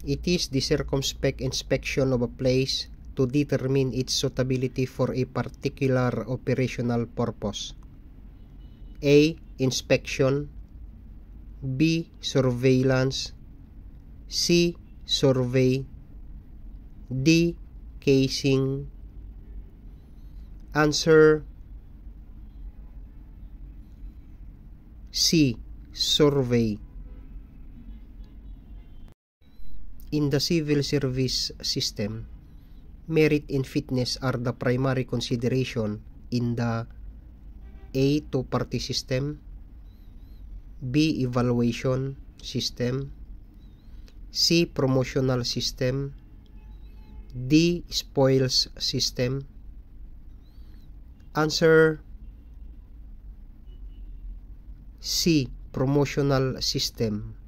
It is the circumspect inspection of a place to determine its suitability for a particular operational purpose. A. Inspection. B. Surveillance. C. Survey. D. Casing. Answer C. Survey. In the civil service system, merit and fitness are the primary consideration in the A. Two-party system, B. Evaluation system, C. Promotional system, D. Spoils system. Answer C. Promotional system.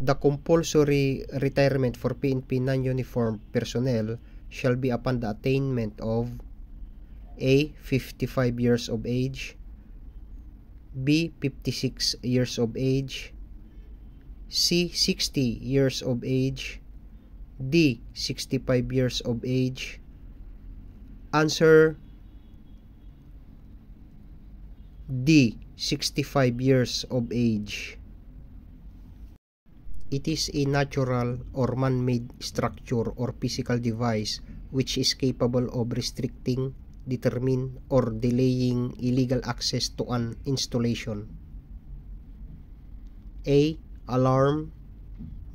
The compulsory retirement for PNP non-uniformed personnel shall be upon the attainment of A. 55 years of age, B. 56 years of age, C. 60 years of age, D. 65 years of age. Answer D. 65 years of age. It is a natural or man-made structure or physical device which is capable of restricting, determining, or delaying illegal access to an installation. A. Alarm,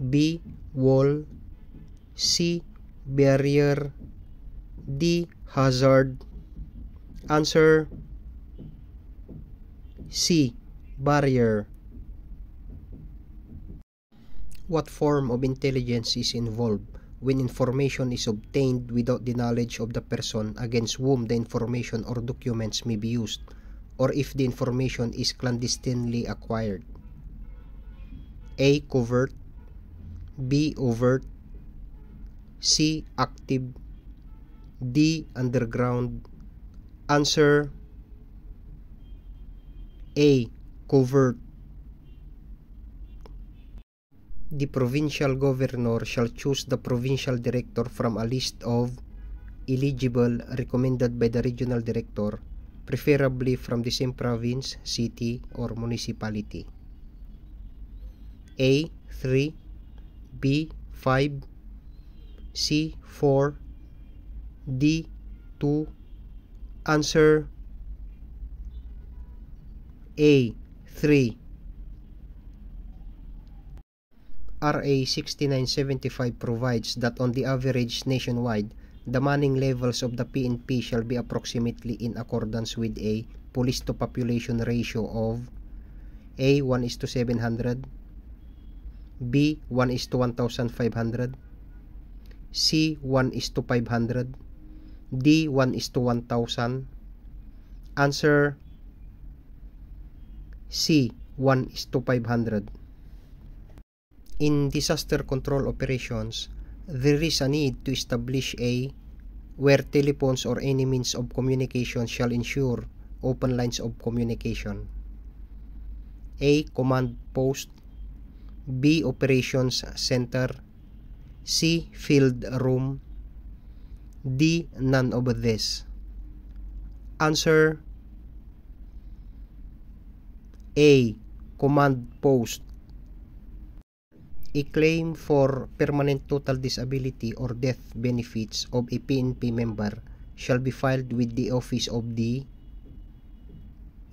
B. Wall, C. Barrier, D. Hazard. Answer C. Barrier. What form of intelligence is involved when information is obtained without the knowledge of the person against whom the information or documents may be used, or if the information is clandestinely acquired? A. Covert, B. Overt, C. Active, D. Underground. Answer A. Covert. The provincial governor shall choose the provincial director from a list of eligible recommended by the regional director, preferably from the same province, city, or municipality. A. 3, B. 5, C. 4, D. 2. Answer A. 3. RA 6975 provides that on the average nationwide, the manning levels of the PNP shall be approximately in accordance with a police to population ratio of A. 1:700, B. 1:1500, C. 1:500, D. 1:1000. Answer C. 1:500. In disaster control operations, there is a need to establish a where telephones or any means of communication shall ensure open lines of communication. A. Command post, B. Operations center, C. Field room, D. None of this. Answer A. Command post. A claim for permanent total disability or death benefits of a PNP member shall be filed with the office of the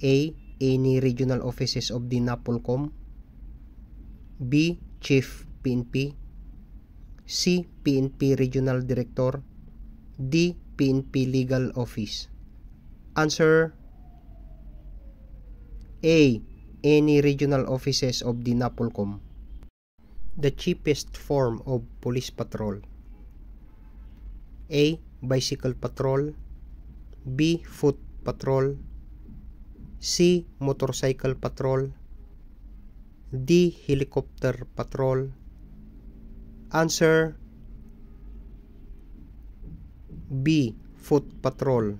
A. Any regional offices of the NAPOLCOM, B. Chief PNP, C. PNP Regional Director, D. PNP Legal Office. Answer A. Any regional offices of the NAPOLCOM. The cheapest form of police patrol. A. Bicycle patrol, B. Foot patrol, C. Motorcycle patrol, D. Helicopter patrol. Answer B. Foot patrol.